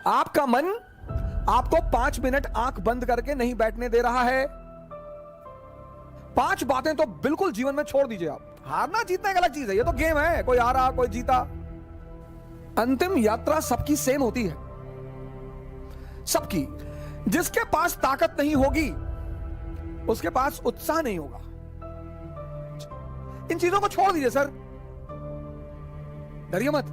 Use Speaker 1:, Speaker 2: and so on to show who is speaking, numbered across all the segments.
Speaker 1: आपका मन आपको 5 मिनट आंख बंद करके नहीं बैठने दे रहा है। 5 बातें तो बिल्कुल जीवन में छोड़ दीजिए आप। हारना जीतना एक अलग चीज है, ये तो गेम है, कोई हारा कोई जीता। अंतिम यात्रा सबकी सेम होती है, सबकी। जिसके पास ताकत नहीं होगी उसके पास उत्साह नहीं होगा। इन चीजों को छोड़ दीजिए सर, डरिए मत।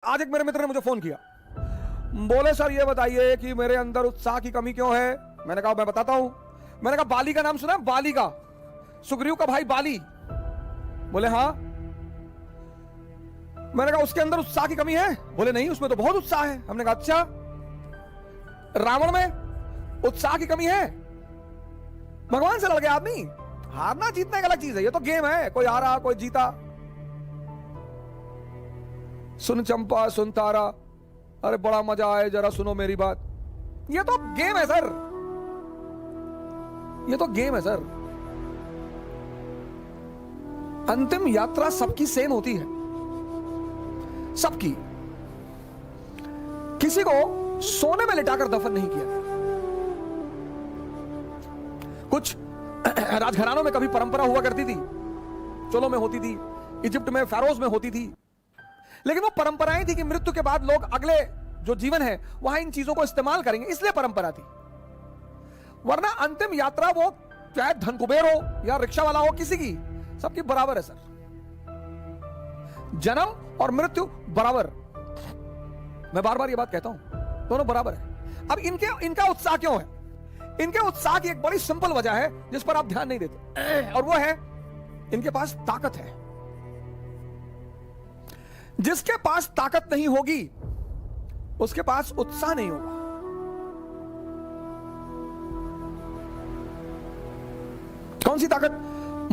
Speaker 1: आज एक मेरे मित्र ने मुझे फोन किया, बोले सर ये बताइए कि मेरे अंदर उत्साह की कमी क्यों है। मैंने कहा मैं बताता हूं। मैंने कहा बाली का नाम सुना है? बाली का, सुग्रीव का भाई बाली। बोले हाँ। मैंने कहा उसके अंदर उत्साह की कमी है? बोले नहीं, उसमें तो बहुत उत्साह है। हमने कहा अच्छा, रावण में उत्साह की कमी है? भगवान से लड़ गया आदमी। हारना जीतना एक अलग चीज है, ये तो गेम है, कोई हारा कोई जीता। सुन चंपा सुन तारा, अरे बड़ा मजा आए, जरा सुनो मेरी बात। ये तो गेम है सर, ये तो गेम है सर। अंतिम यात्रा सबकी सेम होती है, सबकी। किसी को सोने में लिटाकर दफन नहीं किया। कुछ राजघरानों में कभी परंपरा हुआ करती थी, चोलों में होती थी, इजिप्ट में फेरोज में होती थी, लेकिन वो परंपराएं थी कि मृत्यु के बाद लोग अगले जो जीवन है वहां इन चीजों को इस्तेमाल करेंगे, इसलिए परंपरा थी। वरना अंतिम यात्रा वो चाहे धन कुबेर हो या रिक्शा वाला हो, किसी की, सबकी बराबर है सर। जन्म और मृत्यु बराबर। मैं बार बार ये बात कहता हूं, दोनों बराबर है। अब इनका उत्साह क्यों है? इनके उत्साह की एक बड़ी सिंपल वजह है जिस पर आप ध्यान नहीं देते, और वो है इनके पास ताकत है। जिसके पास ताकत नहीं होगी उसके पास उत्साह नहीं होगा। कौन सी ताकत?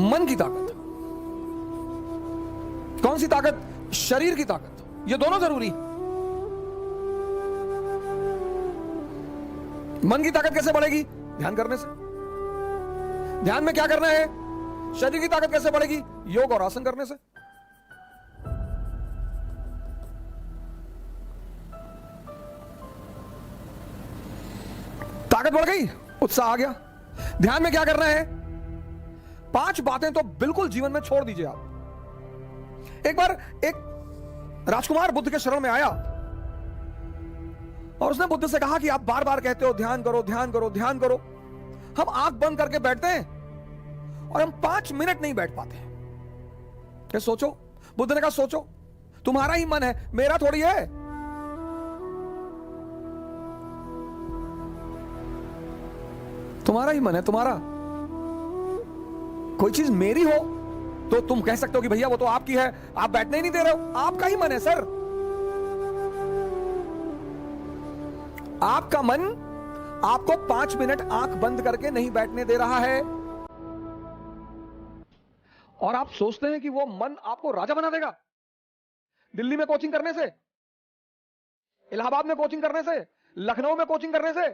Speaker 1: मन की ताकत। कौन सी ताकत? शरीर की ताकत। ये दोनों जरूरी। मन की ताकत कैसे बढ़ेगी? ध्यान करने से। ध्यान में क्या करना है? शरीर की ताकत कैसे बढ़ेगी? योग और आसन करने से। ताकत बढ़ गई, उत्साह आ गया। ध्यान में क्या करना है? 5 बातें तो बिल्कुल जीवन में छोड़ दीजिए आप। एक बार एक राजकुमार बुद्ध के शरण में आया और उसने बुद्ध से कहा कि आप बार बार कहते हो ध्यान करो ध्यान करो ध्यान करो, हम आंख बंद करके बैठते हैं और हम 5 मिनट नहीं बैठ पाते। क्या सोचो? बुद्ध ने कहा सोचो, तुम्हारा ही मन है, मेरा थोड़ी है। तुम्हारा ही मन है, तुम्हारा। कोई चीज मेरी हो तो तुम कह सकते हो कि भैया वो तो आपकी है, आप बैठने ही नहीं दे रहे हो। आपका ही मन है सर। आपका मन आपको 5 मिनट आंख बंद करके नहीं बैठने दे रहा है, और आप सोचते हैं कि वो मन आपको राजा बना देगा। दिल्ली में कोचिंग करने से, इलाहाबाद में कोचिंग करने से, लखनऊ में कोचिंग करने से,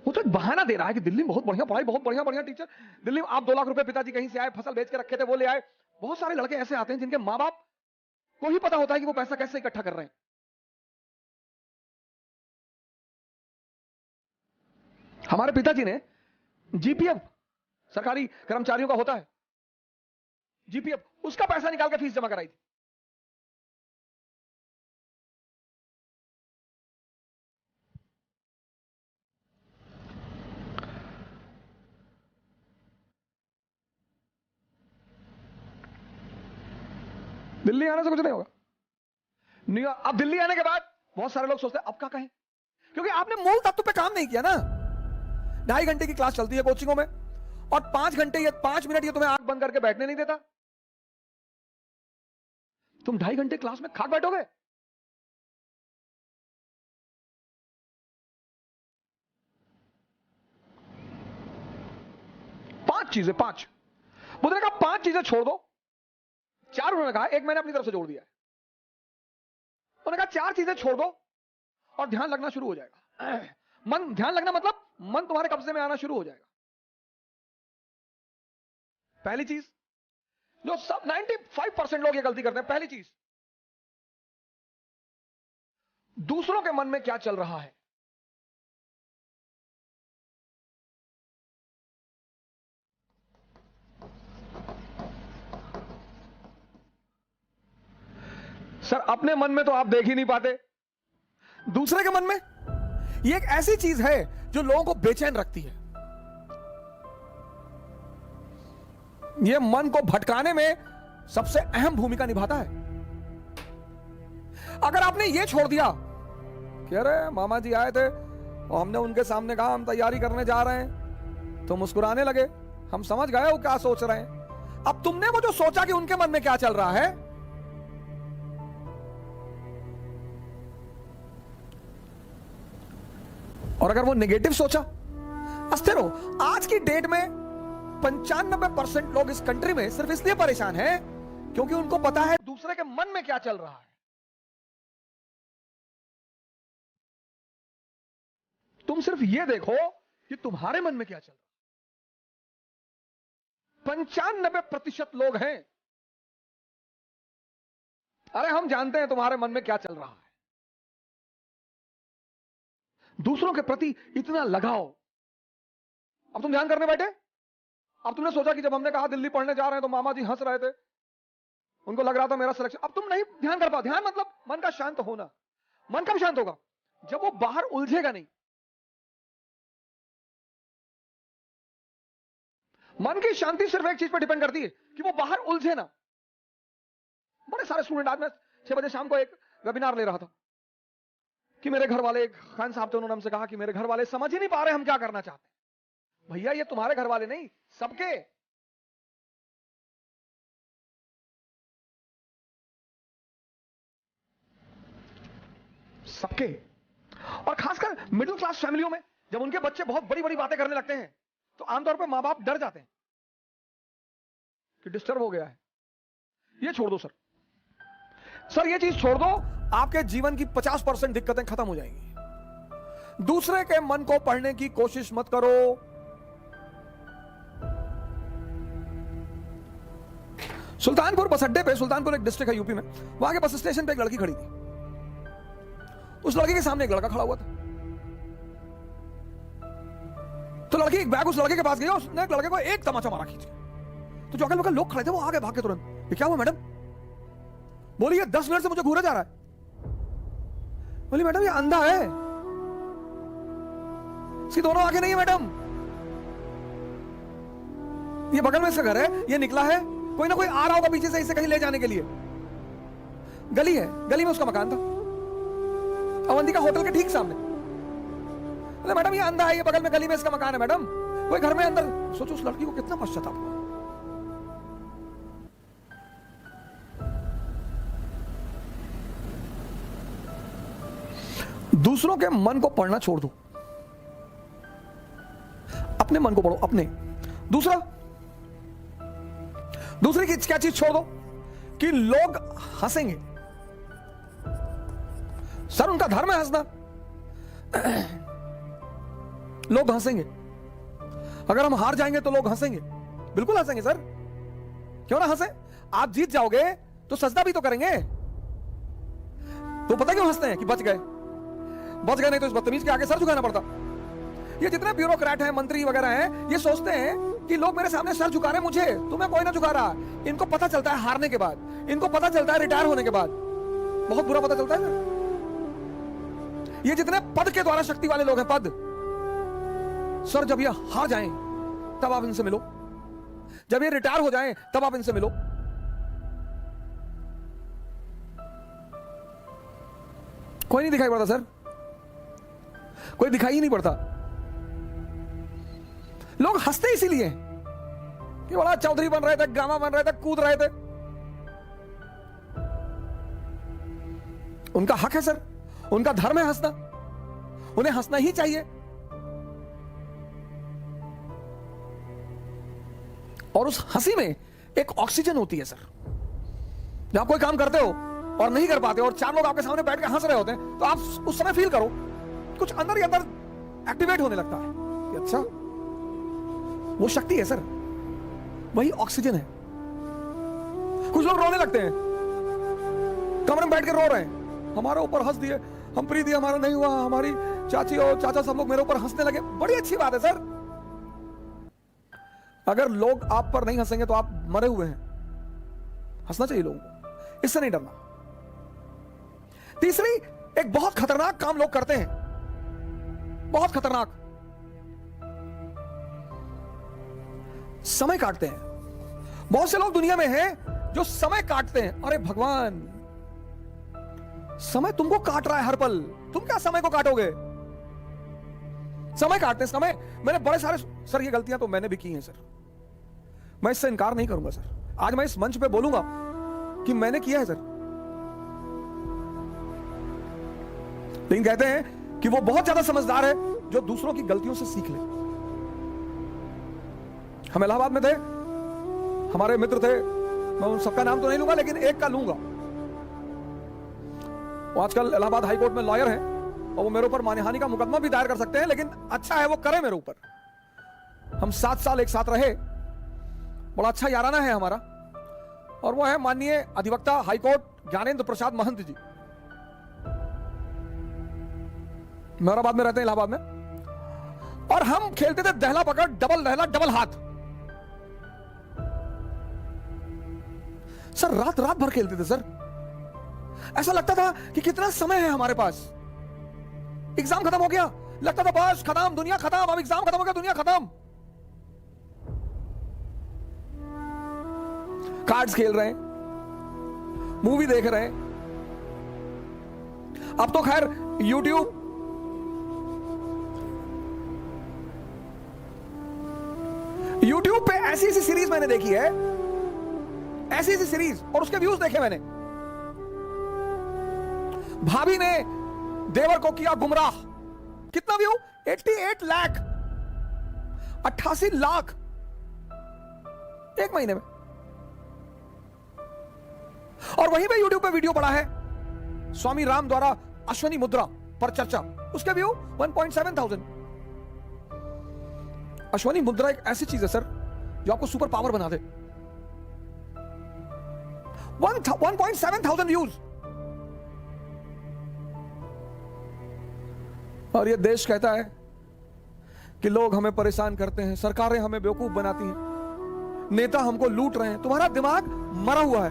Speaker 1: वो तो एक बहाना दे रहा है कि दिल्ली में बहुत बढ़िया पढ़ाई, बहुत बढ़िया बढ़िया टीचर। दिल्ली में आप 2 लाख रुपए पिताजी कहीं से आए, फसल बेच के रखे थे, वो ले आए। बहुत सारे लड़के ऐसे आते हैं जिनके मां बाप को ही पता होता है कि वो पैसा कैसे इकट्ठा कर रहे हैं। हमारे पिताजी ने जीपीएफ, सरकारी कर्मचारियों का होता है जीपीएफ, उसका पैसा निकाल के फीस जमा कराई थी। दिल्ली आने से कुछ नहीं होगा। नहीं, अब दिल्ली आने के बाद बहुत सारे लोग सोचते हैं अब क्या कहें, क्योंकि आपने मूल तत्व पे काम नहीं किया ना। 2.5 घंटे की क्लास चलती है कोचिंगों में, और 5 घंटे या 5 मिनट ये तुम्हें आंख बंद करके बैठने नहीं देता। तुम 2.5 घंटे क्लास में खाक बैठोगे? पांच चीजें, 5 बुद्ध ने कहा 5 चीजें छोड़ दो। 4 उन्होंने कहा, एक मैंने अपनी तरफ से जोड़ दिया है। उन्होंने कहा 4 चीजें छोड़ दो और ध्यान लगना शुरू हो जाएगा। मन, ध्यान लगना मतलब मन तुम्हारे कब्जे में आना शुरू हो जाएगा। पहली चीज जो सब 95% लोग ये गलती करते हैं, पहली चीज दूसरों के मन में क्या चल रहा है। सर अपने मन में तो आप देख ही नहीं पाते, दूसरे के मन में ये एक ऐसी चीज है जो लोगों को बेचैन रखती है। यह मन को भटकाने में सबसे अहम भूमिका निभाता है। अगर आपने यह छोड़ दिया कि अरे मामा जी आए थे और हमने उनके सामने कहा हम तैयारी करने जा रहे हैं, तो मुस्कुराने लगे, हम समझ गए वो क्या सोच रहे हैं। अब तुमने वो जो सोचा कि उनके मन में क्या चल रहा है, और अगर वो नेगेटिव सोचा, अस्थिर हो। आज की डेट में 95% लोग इस कंट्री में सिर्फ इसलिए परेशान हैं क्योंकि उनको पता है दूसरे के मन में क्या चल रहा है। तुम सिर्फ ये देखो कि तुम्हारे मन में क्या चल रहा है। 95% लोग हैं, अरे हम जानते हैं तुम्हारे मन में क्या चल रहा है। दूसरों के प्रति इतना लगाव। अब तुम ध्यान करने बैठे, अब तुमने सोचा कि जब हमने कहा दिल्ली पढ़ने जा रहे हैं तो मामा जी हंस रहे थे, उनको लग रहा था मेरा सिलेक्शन। अब तुम नहीं ध्यान कर पाओ। ध्यान मतलब मन का शांत होना। मन कब शांत होगा? जब वो बाहर उलझेगा नहीं। मन की शांति सिर्फ एक चीज पर डिपेंड करती है कि वो बाहर उलझे ना। बड़े सारे स्टूडेंट, आज मैं 6 बजे शाम को एक वेबिनार ले रहा था कि मेरे घर वाले, एक खान साहब थे, उन्होंने हमसे कहा कि मेरे घर वाले समझ ही नहीं पा रहे हम क्या करना चाहते हैं। भैया ये तुम्हारे घर वाले नहीं, सबके। सबके। और खासकर मिडिल क्लास फैमिलियों में जब उनके बच्चे बहुत बड़ी बड़ी बातें करने लगते हैं तो आमतौर पर मां बाप डर जाते हैं कि डिस्टर्ब हो गया है। ये छोड़ दो सर, ये चीज छोड़ दो, आपके जीवन की 50% दिक्कतें खत्म हो जाएंगी। दूसरे के मन को पढ़ने की कोशिश मत करो। सुल्तानपुर बस अड्डे पे, सुल्तानपुर एक डिस्ट्रिक्ट है यूपी में, वहां के बस स्टेशन पे एक लड़की खड़ी थी। उस लड़की के सामने एक लड़का खड़ा हुआ था। तो लड़की एक बैग उस लड़के के पास गई और उसने लड़के को एक तमाचा मारा खींच के। तो जो अगल बगल लोग खड़े थे वो आगे भाग के तुरंत, ये क्या हुआ मैडम? बोली ये 10 मिनट से मुझे घूरा जा रहा है। बोली मैडम ये अंधा है, इसकी दोनों आंखें नहीं है मैडम। ये बगल में इसका घर है, ये निकला है, कोई ना कोई आ रहा होगा पीछे से इसे कहीं ले जाने के लिए। गली है, गली में उसका मकान था, अवंतिका होटल के ठीक सामने। बोले मैडम ये अंधा है, ये बगल में गली में इसका मकान है मैडम, कोई घर में अंदर। सोचो उस लड़की को कितना पश्चाताप हुआ। दूसरों के मन को पढ़ना छोड़ दो, अपने मन को पढ़ो। अपने दूसरी की क्या चीज छोड़ दो कि लोग हंसेंगे। सर उनका धर्म है हंसना, लोग हंसेंगे। अगर हम हार जाएंगे तो लोग हंसेंगे, बिल्कुल हंसेंगे सर, क्यों ना हंसे। आप जीत जाओगे तो सजदा भी तो करेंगे। तो पता क्यों हंसते हैं कि बच गए, नहीं तो इस बदतमीज के आगे सर झुकाना पड़ता। ये जितने ब्यूरोक्रेट हैं, मंत्री वगैरह हैं, ये सोचते हैं कि लोग मेरे सामने सर झुका रहे हैं, मुझे तुम्हें कोई ना झुका रहा। इनको पता चलता है हारने के बाद, इनको पता चलता है रिटायर होने के बाद, बहुत बुरा पता चलता है ना। ये जितने पद के द्वारा शक्ति वाले लोग हैं, पद, सर जब ये हार जाएं तब आप इनसे मिलो, जब ये रिटायर हो जाएं तब आप इनसे मिलो। कोई नहीं दिखाई पड़ता सर, कोई दिखाई ही नहीं पड़ता। लोग हंसते इसीलिए कि बड़ा चौधरी बन रहे थे, ड्रामा बन रहे थे, कूद रहे थे। उनका हक है सर, उनका धर्म है हंसना, उन्हें हंसना ही चाहिए। और उस हंसी में एक ऑक्सीजन होती है सर। जब आप कोई काम करते हो और नहीं कर पाते और 4 लोग आपके सामने बैठ के हंस रहे होते हैं, तो आप उस समय फील करो कुछ अंदर ही अंदर एक्टिवेट होने लगता है अच्छा, वो शक्ति है सर, वही ऑक्सीजन है। कुछ लोग रोने लगते हैं, कमरे में बैठ के रो रहे हैं, हमारे ऊपर हंस दिए, हम प्रीति हमारा नहीं हुआ, हमारी चाची और चाचा सब लोग मेरे ऊपर हंसने लगे। बड़ी अच्छी बात है सर, अगर लोग आप पर नहीं हंसेंगे तो आप मरे हुए हैं। हंसना चाहिए लोगों को, इससे नहीं डरना। तीसरी, एक बहुत खतरनाक काम लोग करते हैं, बहुत खतरनाक, समय काटते हैं। बहुत से लोग दुनिया में हैं जो समय काटते हैं। अरे भगवान, समय तुमको काट रहा है हर पल, तुम क्या समय को काटोगे? समय काटते हैं, समय। मैंने बड़े सारे सर, ये गलतियां तो मैंने भी की हैं सर, मैं इससे इनकार नहीं करूंगा सर। आज मैं इस मंच पे बोलूंगा कि मैंने किया है सर। लेकिन कहते हैं कि वो बहुत ज्यादा समझदार है जो दूसरों की गलतियों से सीख ले। हम इलाहाबाद में थे, हमारे मित्र थे, मैं उन सबका नाम तो नहीं लूंगा लेकिन एक का लूंगा। वो आजकल इलाहाबाद हाई कोर्ट में लॉयर है और वो मेरे ऊपर मानहानि का मुकदमा भी दायर कर सकते हैं, लेकिन अच्छा है वो करे मेरे ऊपर। हम 7 साल एक साथ रहे, बड़ा अच्छा याराना है हमारा, और वो है माननीय अधिवक्ता हाईकोर्ट ज्ञानेंद्र प्रसाद महंत जी। मेहराबाद में रहते हैं, इलाहाबाद में। और हम खेलते थे दहला पकड़, डबल दहला, डबल हाथ। सर रात रात भर खेलते थे सर, ऐसा लगता था कि कितना समय है हमारे पास। एग्जाम खत्म हो गया, लगता था बस खत्म, दुनिया खत्म, अब एग्जाम खत्म हो गया, दुनिया खत्म। कार्ड्स खेल रहे हैं, मूवी देख रहे हैं। अब तो खैर यूट्यूब पे ऐसी ऐसी सीरीज मैंने देखी है, ऐसी ऐसी सीरीज, और उसके व्यूज देखे मैंने। भाभी ने देवर को किया गुमराह, कितना व्यू? 88 लाख, 88 लाख एक महीने में। और वहीं पे यूट्यूब पे वीडियो पड़ा है स्वामी राम द्वारा अश्वनी मुद्रा पर चर्चा, उसके व्यू 1.7 अश्वनी मुद्रा एक ऐसी चीज है सर जो आपको सुपर पावर बना दे। 1.7 व्यूज। और ये देश कहता है कि लोग हमें परेशान करते हैं, सरकारें हमें बेवकूफ बनाती हैं, नेता हमको लूट रहे हैं। तुम्हारा दिमाग मरा हुआ है।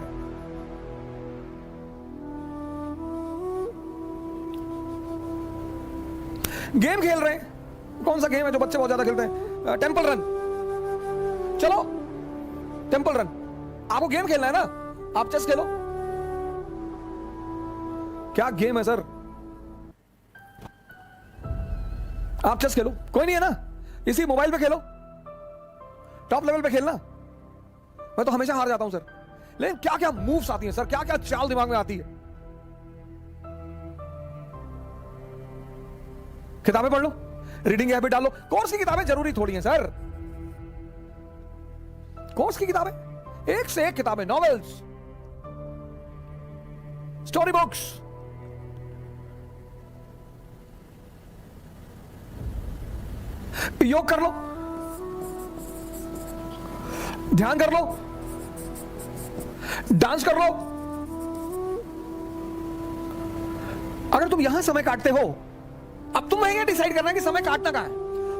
Speaker 1: गेम खेल रहे हैं, कौन सा गेम है जो बच्चे बहुत ज्यादा खेलते हैं? Temple run. चलो टेंपल रन, आपको गेम खेलना है ना, आप चेस खेलो। क्या गेम है सर? आप चेस खेलो, कोई नहीं है ना, इसी मोबाइल पे खेलो, टॉप लेवल पे खेलना। मैं तो हमेशा हार जाता हूं सर, लेकिन क्या क्या मूव्स आती हैं सर, क्या क्या चाल दिमाग में आती है। किताबें पढ़ लो, रीडिंग हैबिट डालो। कोर्स की किताबें जरूरी थोड़ी हैं सर, कोर्स की किताबें, एक से एक किताबें, नॉवेल्स, स्टोरी बुक्स। योग कर लो, ध्यान कर लो, डांस कर लो। अगर तुम यहां समय काटते हो, अब तुम ये डिसाइड करना है कि समय काटना कहां है।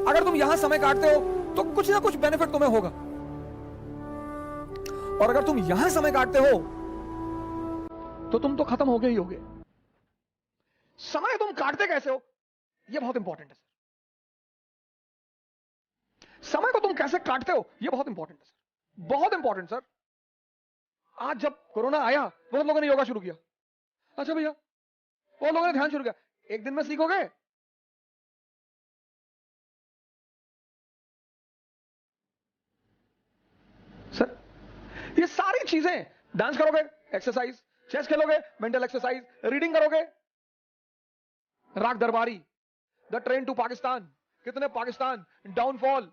Speaker 1: अगर तुम यहां समय काटते हो तो कुछ ना कुछ बेनिफिट तुम्हें होगा, और अगर तुम यहां समय काटते हो तो तुम तो खत्म हो गए ही होगे। समय तुम काटते कैसे हो, यह बहुत इंपॉर्टेंट है सर। समय को तुम कैसे काटते हो, यह बहुत इंपॉर्टेंट है सर, बहुत इंपॉर्टेंट सर। आज जब कोरोना आया, बहुत लोगों ने योगा शुरू किया। अच्छा भैया, बहुत लोगों ने ध्यान शुरू किया। एक दिन में सीखोगे? सर ये सारी चीजें, डांस करोगे एक्सरसाइज, चेस खेलोगे मेंटल एक्सरसाइज, रीडिंग करोगे, राग दरबारी, द ट्रेन टू पाकिस्तान, कितने पाकिस्तान, डाउनफॉल,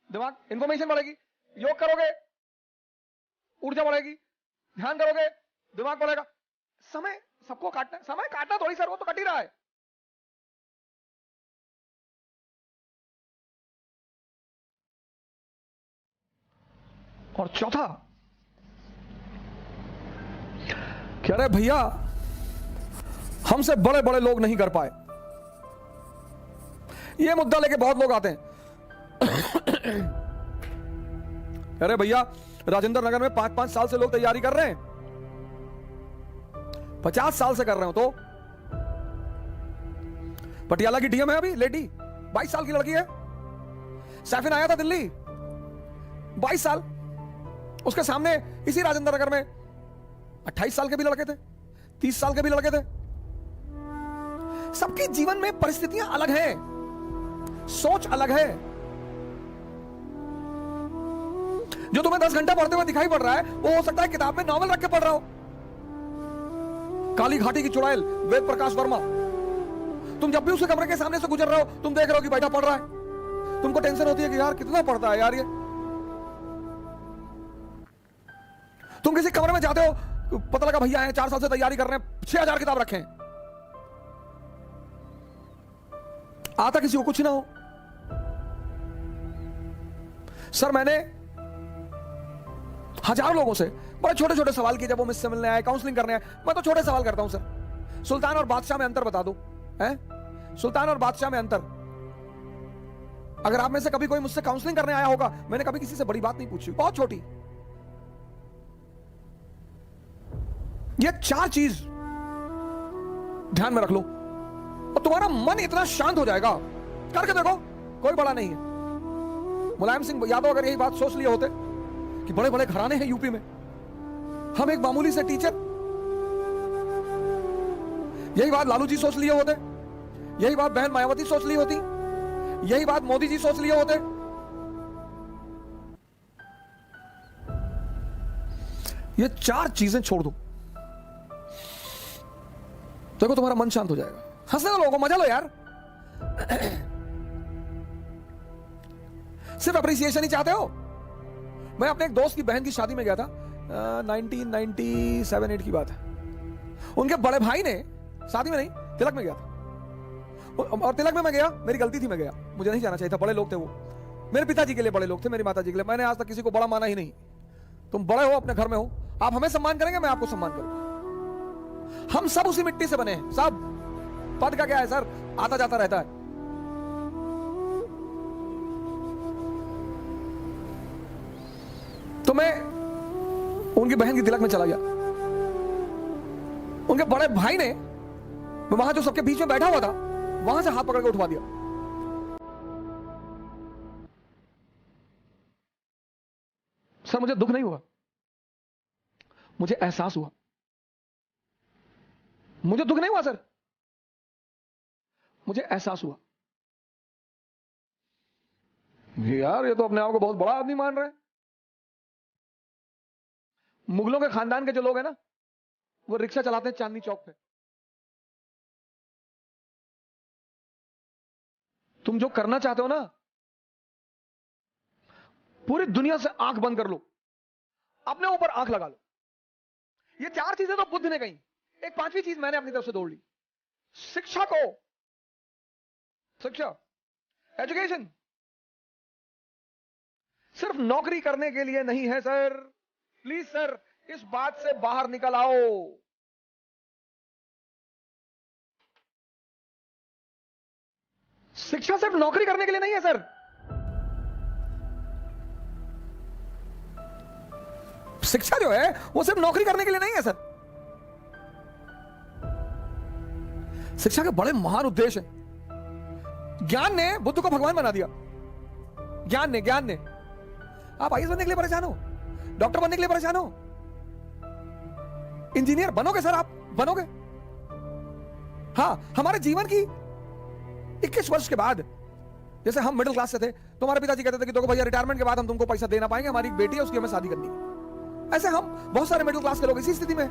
Speaker 1: दिमाग, इंफॉर्मेशन बढ़ेगी। योग करोगे, ऊर्जा बढ़ेगी। ध्यान करोगे, दिमाग बढ़ेगा। समय सबको काटना है, समय काटना थोड़ी सर, वो तो कट ही रहा है। और चौथा कह रहे भैया हमसे बड़े बड़े लोग नहीं कर पाए। ये मुद्दा लेके बहुत लोग आते हैं। कह रहे भैया राजेंद्र नगर में 5-5 साल से लोग तैयारी कर रहे हैं, 50 साल से कर रहे हो। तो पटियाला की डीएम है अभी लेडी, 22 साल की लड़की है। सैफिन आया था दिल्ली, 22 साल। उसके सामने इसी राजेंद्र नगर में 28 साल के भी लड़के थे, 30 साल के भी लड़के थे। सबके जीवन में परिस्थितियां अलग हैं, सोच अलग है। जो तुम्हें 10 घंटा पढ़ते हुए दिखाई पड़ रहा है वो हो सकता है किताब में नॉवल रख के पढ़ रहा हो। काली घाटी की चुड़ैल वेद प्रकाश वर्मा, तुम जब भी उसके कमरे के सामने से गुजर रहे हो तुम देख रहे हो कि बैठा पढ़ रहा है। तुमको टेंशन होती है कि यार कितना पढ़ता है यार ये। तुम किसी कमरे में जाते हो, पता लगा भैया है 4 साल से तैयारी कर रहे हैं, 6000 किताब रखे हैं। आता किसी को कुछ ना हो। सर मैंने हजारों लोगों से बड़े छोटे छोटे सवाल किए जब वो मुझसे मिलने आए, काउंसलिंग करने आए। मैं तो छोटे सवाल करता हूं सर, सुल्तान और बादशाह में अंतर बता दो। हैं? सुल्तान और बादशाह में अंतर। अगर आप में से कभी कोई मुझसे काउंसलिंग करने आया होगा, मैंने कभी किसी से बड़ी बात नहीं पूछी, बहुत छोटी। ये 4 चीज ध्यान में रख लो और तुम्हारा मन इतना शांत हो जाएगा। करके देखो, कोई बड़ा नहीं है। मुलायम सिंह यादव अगर यही बात सोच लिए होते कि बड़े बड़े घराने हैं यूपी में, हम एक मामूली से टीचर, यही बात लालू जी सोच लिए होते, यही बात बहन मायावती सोच ली होती, यही बात मोदी जी सोच लिए होते। ये 4 चीजें छोड़ दो, देखो तुम्हारा मन शांत हो जाएगा। हंसने दो लोगों को, मजा लो यार। सिर्फ अप्रिसिएशन ही चाहते हो। मैं अपने एक दोस्त की बहन की शादी में गया था, 1997-8 की बात है। उनके बड़े भाई ने, शादी में नहीं तिलक में गया था, और तिलक में मैं गया, मेरी गलती थी, मैं गया, मुझे नहीं जाना चाहिए था। बड़े लोग थे वो, मेरे पिताजी के लिए बड़े लोग थे, मेरी माता जी के लिए। मैंने आज तक किसी को बड़ा माना ही नहीं। तुम बड़े हो, अपने घर में हो, आप हमें सम्मान करेंगे, मैं आपको सम्मान करूंगा। हम सब उसी मिट्टी से बने हैं, सब। पद का क्या है सर, आता जाता रहता है। तो मैं उनकी बहन की तिलक में चला गया। उनके बड़े भाई ने, वहां जो सबके बीच में बैठा हुआ था, वहां से हाथ पकड़ के उठवा दिया। सर मुझे दुख नहीं हुआ, मुझे एहसास हुआ। मुझे दुख नहीं हुआ सर, मुझे एहसास हुआ। यार ये तो अपने आप को बहुत बड़ा आदमी मान रहे हैं। मुगलों के खानदान के जो लोग हैं ना, वो रिक्शा चलाते हैं चांदनी चौक पे। तुम जो करना चाहते हो ना, पूरी दुनिया से आंख बंद कर लो, अपने ऊपर आंख लगा लो। ये 4 चीजें तो बुद्ध ने कही, एक 5वीं चीज मैंने अपनी तरफ से जोड़ ली। शिक्षा को, शिक्षा, एजुकेशन सिर्फ नौकरी करने के लिए नहीं है सर। प्लीज सर, इस बात से बाहर निकल आओ। शिक्षा सिर्फ नौकरी करने के लिए नहीं है सर। शिक्षा जो है वो सिर्फ नौकरी करने के लिए नहीं है सर। शिक्षा के बड़े महान उद्देश्य हैं। ज्ञान ने बुद्ध को भगवान बना दिया। ज्ञान ने आप आईएएस बनने के लिए परेशान हो, डॉक्टर बनने के लिए परेशान हो, इंजीनियर बनोगे सर, आप बनोगे। हाँ, हमारे जीवन की 21 वर्ष के बाद, जैसे हम मिडिल क्लास से थे, तो हमारे पिताजी कहते थे कि देखो भैया रिटायरमेंट के बाद हम तुमको पैसा दे ना पाएंगे, हमारी एक बेटी है उसकी हमें शादी करनी है। ऐसे हम बहुत सारे मिडिल क्लास के लोग इसी स्थिति में।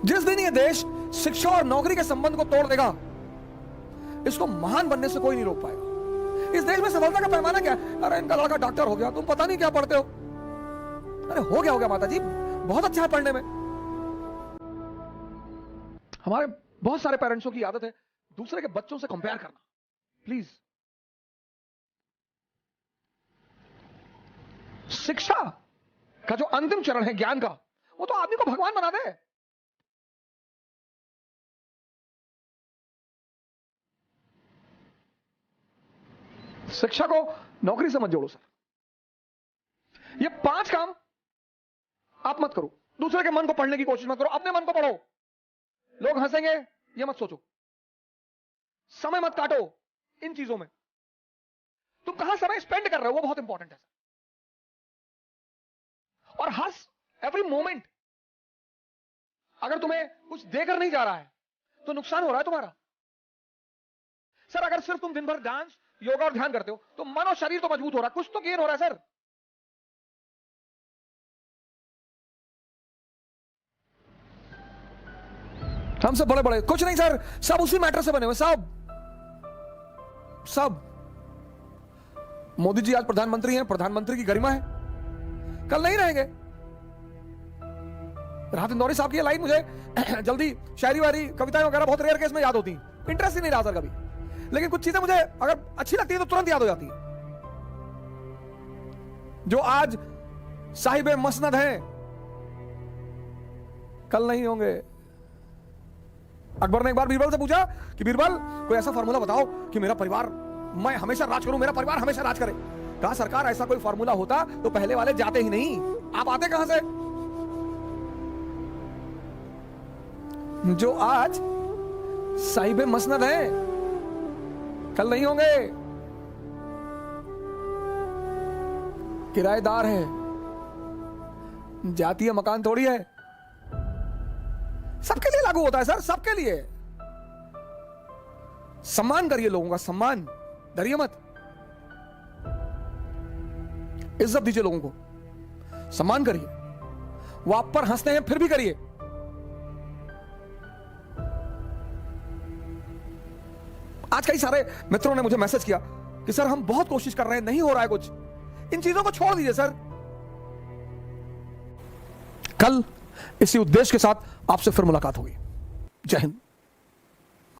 Speaker 1: जिस दिन ये देश शिक्षा और नौकरी के संबंध को तोड़ देगा, इसको महान बनने से कोई नहीं रोक पाएगा। इस देश में सफलता का पैमाना क्या है? अरे इनका लड़का डॉक्टर हो गया, तुम पता नहीं क्या पढ़ते हो। अरे हो गया माता जी, बहुत अच्छा है पढ़ने में। हमारे बहुत सारे पेरेंट्सों की आदत है दूसरे के बच्चों से कंपेयर करना। प्लीज, शिक्षा का जो अंतिम चरण है ज्ञान का, वो तो आदमी को भगवान बना दे। शिक्षा को नौकरी से मत जोड़ो सर। ये 5 काम आप मत करो। दूसरे के मन को पढ़ने की कोशिश मत करो, अपने मन को पढ़ो। लोग हंसेंगे ये मत सोचो, समय मत काटो इन चीजों में। तुम कहां समय स्पेंड कर रहे हो वो बहुत इंपॉर्टेंट है। और हंस एवरी मोमेंट। अगर तुम्हें कुछ देकर नहीं जा रहा है तो नुकसान हो रहा है तुम्हारा। सर अगर सिर्फ तुम दिन भर डांस, योगा और ध्यान करते हो तो मन और शरीर तो मजबूत हो रहा है, कुछ तो गेन हो रहा है सर। हम सब बड़े बड़े कुछ नहीं सर, सब उसी मैटर से बने हुए, सब। मोदी जी आज प्रधानमंत्री हैं, प्रधानमंत्री की गरिमा है, कल नहीं रहेंगे। राहत इंदौरी साहब की लाइन मुझे जल्दी शायरी वारी कविताएं वगैरह बहुत रेयर केस में याद होती, इंटरेस्ट ही नहीं रहा सर कभी, लेकिन कुछ चीजें मुझे अगर अच्छी लगती है तो तुरंत याद हो जाती है। जो आज साहिबे मसनद हैं कल नहीं होंगे। अकबर ने एक बार बीरबल से पूछा कि बीरबल कोई ऐसा फार्मूला बताओ कि मेरा परिवार, मैं हमेशा राज करूं, मेरा परिवार हमेशा राज करे। कहा सरकार ऐसा कोई फार्मूला होता तो पहले वाले जाते ही नहीं, आप आते कहां से? जो आज साहिबे मसनद हैं कल नहीं होंगे, किराएदार है, जातीय मकान थोड़ी है। सबके लिए लागू होता है सर, सबके लिए। सम्मान करिए लोगों का, सम्मान डरिए मत, इज्जत दीजिए लोगों को, सम्मान करिए। वो आप पर हंसते हैं फिर भी करिए। आज कई सारे मित्रों ने मुझे मैसेज किया कि सर हम बहुत कोशिश कर रहे हैं, नहीं हो रहा है कुछ। इन चीजों को छोड़ दीजिए सर। कल इसी उद्देश्य के साथ आपसे फिर मुलाकात होगी। जय हिंद।